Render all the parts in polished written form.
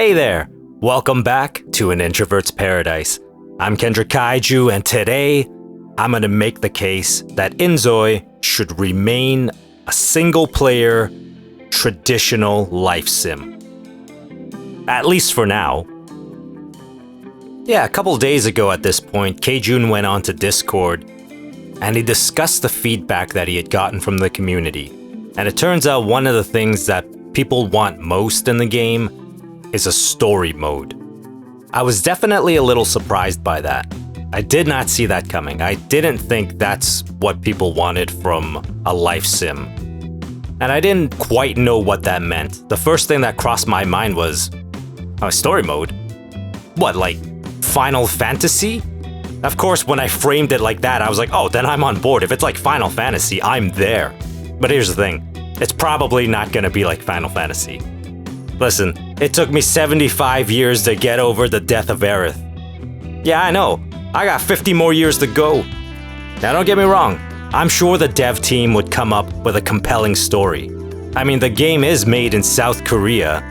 Hey there! Welcome back to An Introvert's Paradise. I'm Kendra Kaiju, and today I'm gonna make the case that inZoi should remain a single-player, traditional life sim. At least for now. Yeah, a couple days ago at this point, Kaijun went onto Discord and he discussed the feedback that he had gotten from the community. And it turns out one of the things that people want most in the game is a story mode. I was definitely a little surprised by that. I did not see that coming. I didn't think that's what people wanted from a life sim. And I didn't quite know what that meant. The first thing that crossed my mind was, oh, story mode? What, like Final Fantasy? Of course, when I framed it like that, I was like, oh, then I'm on board. If it's like Final Fantasy, I'm there. But here's the thing. It's probably not gonna be like Final Fantasy. Listen, it took me 75 years to get over the death of Aerith. Yeah, I know. I got 50 more years to go. Now don't get me wrong. I'm sure the dev team would come up with a compelling story. I mean, the game is made in South Korea,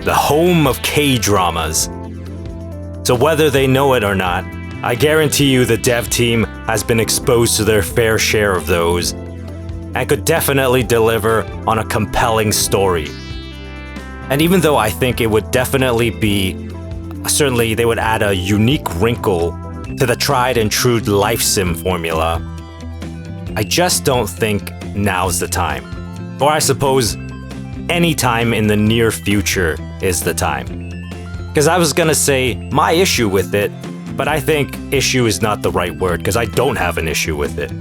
the home of K-dramas. So whether they know it or not, I guarantee you the dev team has been exposed to their fair share of those and could definitely deliver on a compelling story. And even though I think it would definitely be, certainly they would add a unique wrinkle to the tried and true life sim formula, I just don't think now's the time. Or I suppose any time in the near future is the time. Because I was gonna say my issue with it, but I think issue is not the right word because I don't have an issue with it.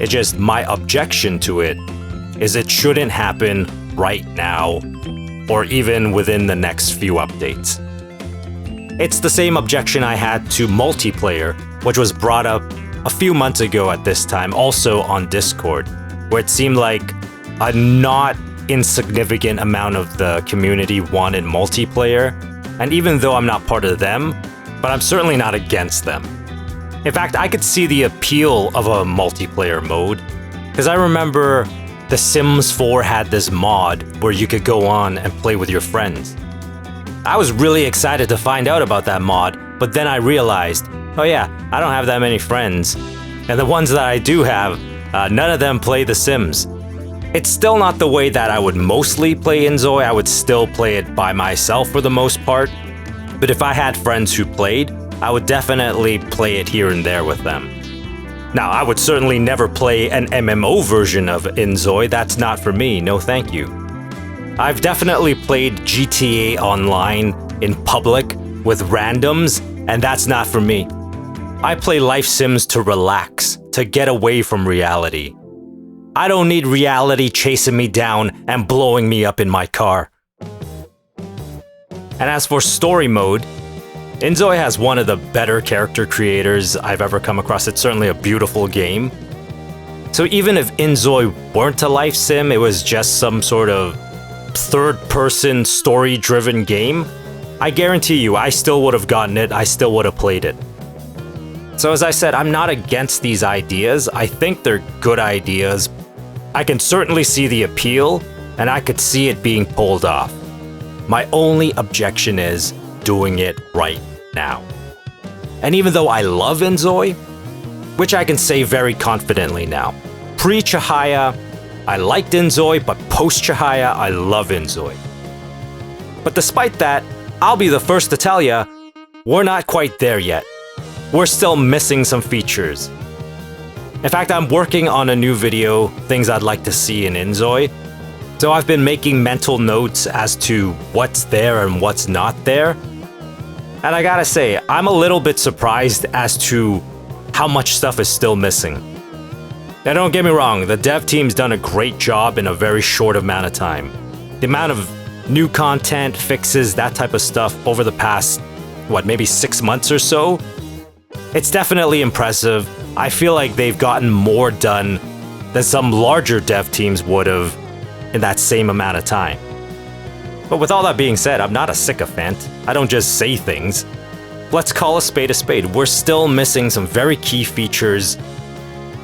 It's just my objection to it is it shouldn't happen right now or even within the next few updates. It's the same objection I had to multiplayer, which was brought up a few months ago at this time, also on Discord, where it seemed like a not insignificant amount of the community wanted multiplayer, and even though I'm not part of them, but I'm certainly not against them. In fact, I could see the appeal of a multiplayer mode, because I remember The Sims 4 had this mod where you could go on and play with your friends. I was really excited to find out about that mod, but then I realized, oh yeah, I don't have that many friends. And the ones that I do have, none of them play The Sims. It's still not the way that I would mostly play inZoi. I would still play it by myself for the most part. But if I had friends who played, I would definitely play it here and there with them. Now, I would certainly never play an MMO version of inZoi. That's not for me, no thank you. I've definitely played GTA Online in public with randoms, and that's not for me. I play life sims to relax, to get away from reality. I don't need reality chasing me down and blowing me up in my car. And as for story mode, inZoi has one of the better character creators I've ever come across. It's certainly a beautiful game. So even if inZoi weren't a life sim, it was just some sort of third-person, story-driven game, I guarantee you I still would have gotten it, I still would have played it. So as I said, I'm not against these ideas. I think they're good ideas. I can certainly see the appeal, and I could see it being pulled off. My only objection is doing it right now. And even though I love inZoi, which I can say very confidently now, pre-Chihaya, I liked inZoi, but post-Chihaya, I love inZoi. But despite that, I'll be the first to tell ya, we're not quite there yet. We're still missing some features. In fact, I'm working on a new video, things I'd like to see in inZoi. So I've been making mental notes as to what's there and what's not there. And I gotta say, I'm a little bit surprised as to how much stuff is still missing. Now don't get me wrong, the dev team's done a great job in a very short amount of time. The amount of new content, fixes, that type of stuff over the past, maybe 6 months or so? It's definitely impressive. I feel like they've gotten more done than some larger dev teams would have in that same amount of time. But with all that being said, I'm not a sycophant. I don't just say things. Let's call a spade a spade. We're still missing some very key features.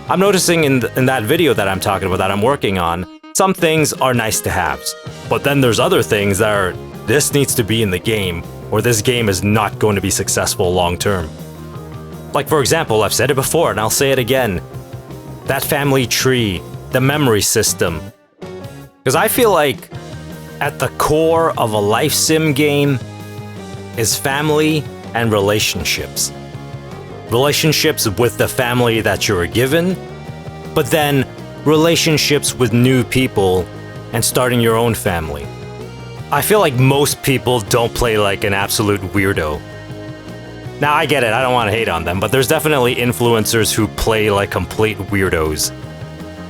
I'm noticing in that video that I'm talking about, that I'm working on, some things are nice to haves. But then there's other things that are This needs to be in the game, or this game is not going to be successful long term. Like, for example, I've said it before and I'll say it again. That family tree, the memory system. Because I feel like at the core of a life sim game is family and relationships. Relationships with the family that you're given, but then relationships with new people and starting your own family. I feel like most people don't play like an absolute weirdo. Now, I get it, I don't want to hate on them, but there's definitely influencers who play like complete weirdos.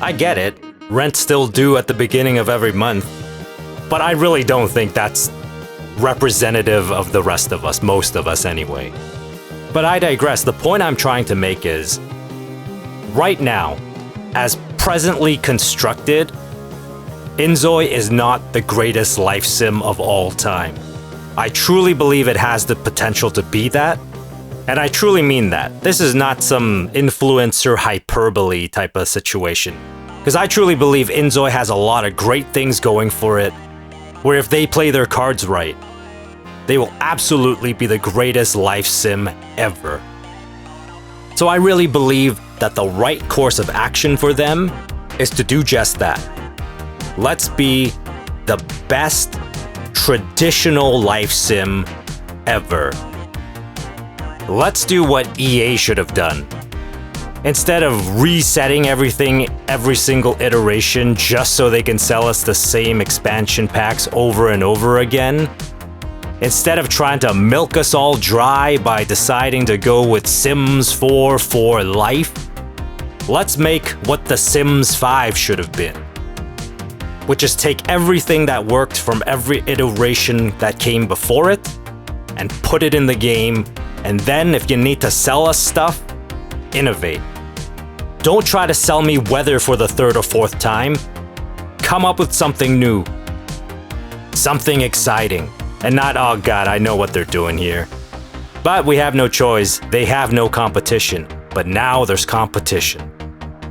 I get it, rent's still due at the beginning of every month, but I really don't think that's representative of the rest of us, most of us anyway. But I digress. The point I'm trying to make is, right now, as presently constructed, inZoi is not the greatest life sim of all time. I truly believe it has the potential to be that, and I truly mean that. This is not some influencer hyperbole type of situation. Because I truly believe inZoi has a lot of great things going for it, where if they play their cards right, they will absolutely be the greatest life sim ever. So I really believe that the right course of action for them is to do just that. Let's be the best traditional life sim ever. Let's do what EA should have done. Instead of resetting everything every single iteration just so they can sell us the same expansion packs over and over again, instead of trying to milk us all dry by deciding to go with Sims 4 for life, let's make what The Sims 5 should have been. Which is take everything that worked from every iteration that came before it and put it in the game, and then if you need to sell us stuff, innovate. Don't try to sell me weather for the third or fourth time. Come up with something new. Something exciting. And not, oh god, I know what they're doing here. But we have no choice. They have no competition. But now there's competition.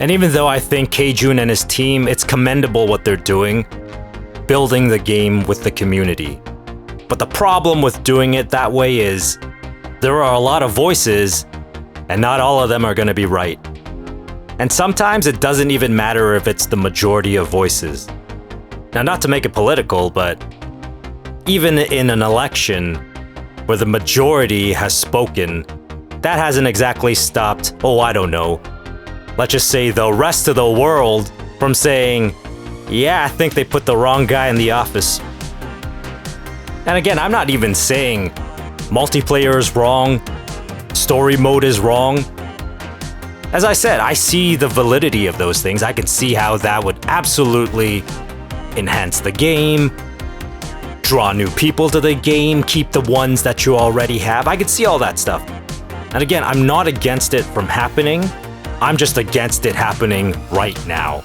And even though I think K-Jun and his team, it's commendable what they're doing, building the game with the community. But the problem with doing it that way is, there are a lot of voices, and not all of them are going to be right. And sometimes it doesn't even matter if it's the majority of voices. Now, not to make it political, but even in an election where the majority has spoken, that hasn't exactly stopped, oh, I don't know, let's just say the rest of the world from saying, yeah, I think they put the wrong guy in the office. And again, I'm not even saying multiplayer is wrong, story mode is wrong. As I said, I see the validity of those things. I can see how that would absolutely enhance the game, draw new people to the game, keep the ones that you already have. I can see all that stuff. And again, I'm not against it from happening. I'm just against it happening right now.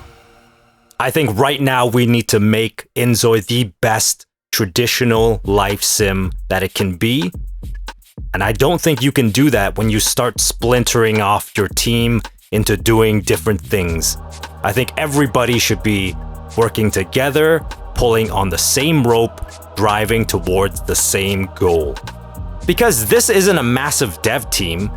I think right now we need to make inZoi the best traditional life sim that it can be. And I don't think you can do that when you start splintering off your team into doing different things. I think everybody should be working together, pulling on the same rope, driving towards the same goal. Because this isn't a massive dev team.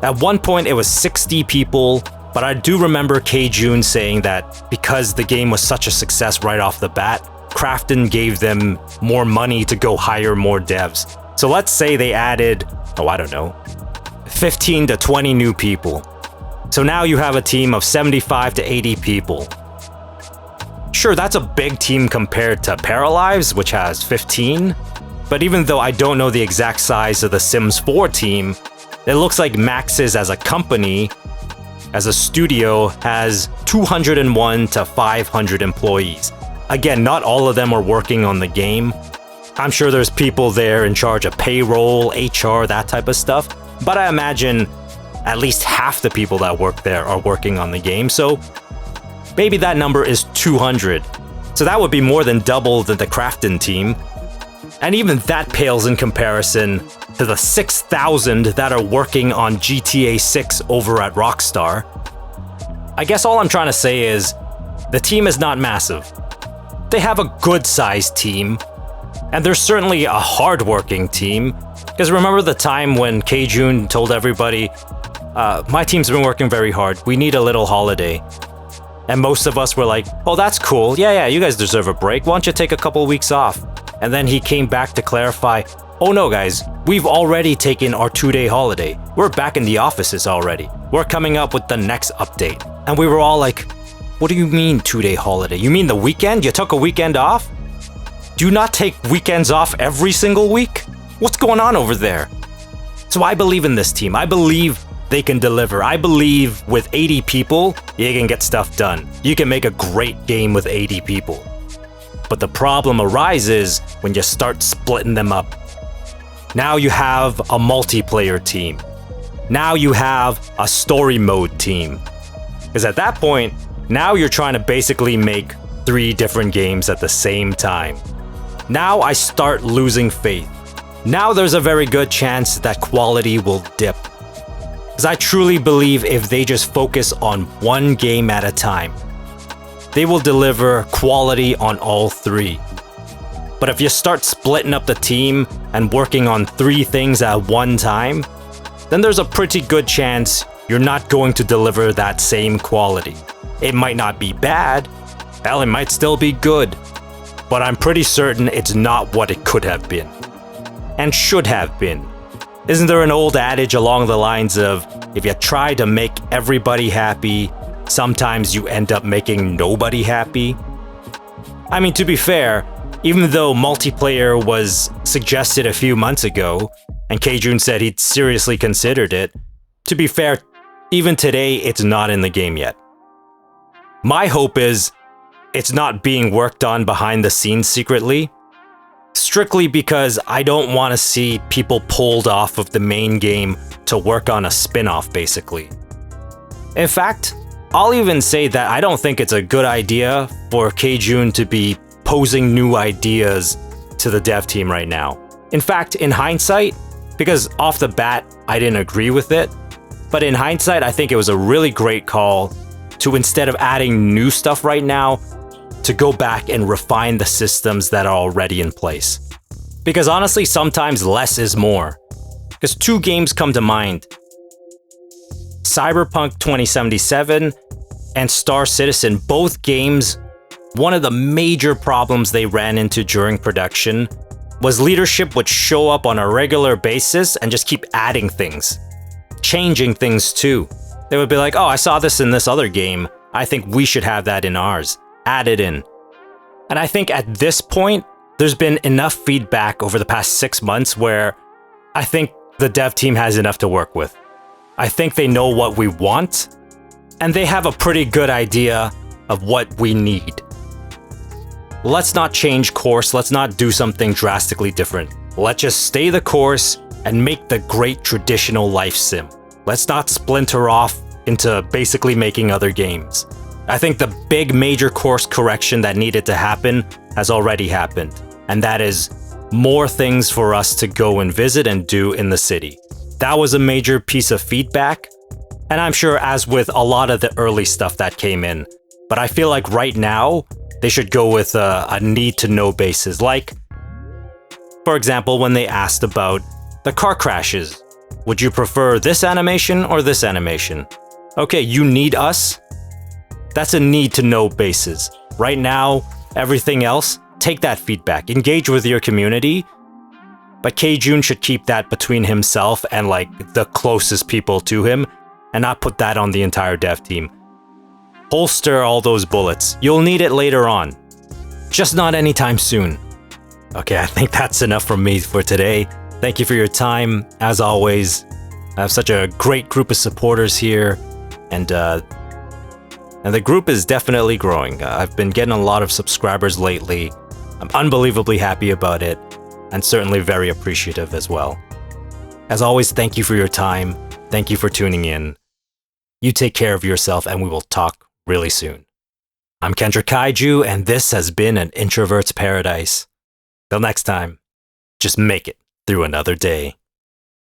At one point it was 60 people, but I do remember K-Jun saying that because the game was such a success right off the bat, Krafton gave them more money to go hire more devs. So let's say they added, oh, I don't know, 15 to 20 new people. So now you have a team of 75 to 80 people. Sure, that's a big team compared to Paralives, which has 15. But even though I don't know the exact size of the Sims 4 team, it looks like Maxis as a company, as a studio, has 201 to 500 employees. Again, not all of them are working on the game. I'm sure there's people there in charge of payroll, HR, that type of stuff. But I imagine at least half the people that work there are working on the game. So maybe that number is 200. So that would be more than double than the Krafton team. And even that pales in comparison to the 6,000 that are working on GTA 6 over at Rockstar. I guess all I'm trying to say is, the team is not massive. They have a good-sized team, And they're certainly a hardworking team. Because remember the time when K-Jun told everybody, my team's been working very hard. We need a little holiday. And most of us were like, oh, that's cool. Yeah, you guys deserve a break. Why don't you take a couple weeks off? And then he came back to clarify, oh no, guys, we've already taken our 2-day holiday. We're back in the offices already. We're coming up with the next update. And we were all like, what do you mean 2-day holiday? You mean the weekend? You took a weekend off? Do you not take weekends off every single week? What's going on over there? So I believe in this team. I believe they can deliver. I believe with 80 people, you can get stuff done. You can make a great game with 80 people. But the problem arises when you start splitting them up. Now you have a multiplayer team. Now you have a story mode team. Because at that point, now you're trying to basically make 3 different games at the same time. Now I start losing faith. Now there's a very good chance that quality will dip. Because I truly believe if they just focus on one game at a time, they will deliver quality on all 3. But if you start splitting up the team and working on 3 things at one time, then there's a pretty good chance you're not going to deliver that same quality. It might not be bad, hell, it might still be good, but I'm pretty certain it's not what it could have been. And should have been. Isn't there an old adage along the lines of, if you try to make everybody happy, sometimes you end up making nobody happy? I mean, to be fair, even though multiplayer was suggested a few months ago, and K-Jun said he'd seriously considered it, to be fair, even today, it's not in the game yet. My hope is it's not being worked on behind the scenes secretly, strictly because I don't want to see people pulled off of the main game to work on a spin-off, basically. In fact, I'll even say that I don't think it's a good idea for K-Jun to be posing new ideas to the dev team right now. In fact, in hindsight, because off the bat, I didn't agree with it, but in hindsight, I think it was a really great call to, instead of adding new stuff right now, to go back and refine the systems that are already in place. Because honestly, sometimes less is more. Because 2 games come to mind. Cyberpunk 2077 and Star Citizen, both games, one of the major problems they ran into during production was leadership would show up on a regular basis and just keep adding things. Changing things too. They would be like, oh, I saw this in this other game. I think we should have that in ours. Add it in. And I think at this point, there's been enough feedback over the past 6 months where I think the dev team has enough to work with. I think they know what we want, and they have a pretty good idea of what we need. Let's not change course, let's not do something drastically different. Let's just stay the course and make the great traditional life sim. Let's not splinter off into basically making other games. I think the big major course correction that needed to happen has already happened, and that is more things for us to go and visit and do in the city. That was a major piece of feedback, and I'm sure as with a lot of the early stuff that came in, but I feel like right now, they should go with a need-to-know basis, like, for example, when they asked about the car crashes. Would you prefer this animation or this animation? Okay, you need us? That's a need-to-know basis. Right now, everything else, take that feedback, engage with your community, but K-Jun should keep that between himself and like the closest people to him, and not put that on the entire dev team. Holster all those bullets. You'll need it later on. Just not anytime soon. Okay, I think that's enough from me for today. Thank you for your time. As always, I have such a great group of supporters here, and the group is definitely growing. I've been getting a lot of subscribers lately. I'm unbelievably happy about it, and certainly very appreciative as well. As always, thank you for your time. Thank you for tuning in. You take care of yourself, and we will talk really soon. I'm Kendra Kaiju, and this has been an Introvert's Paradise. Till next time, just make it through another day.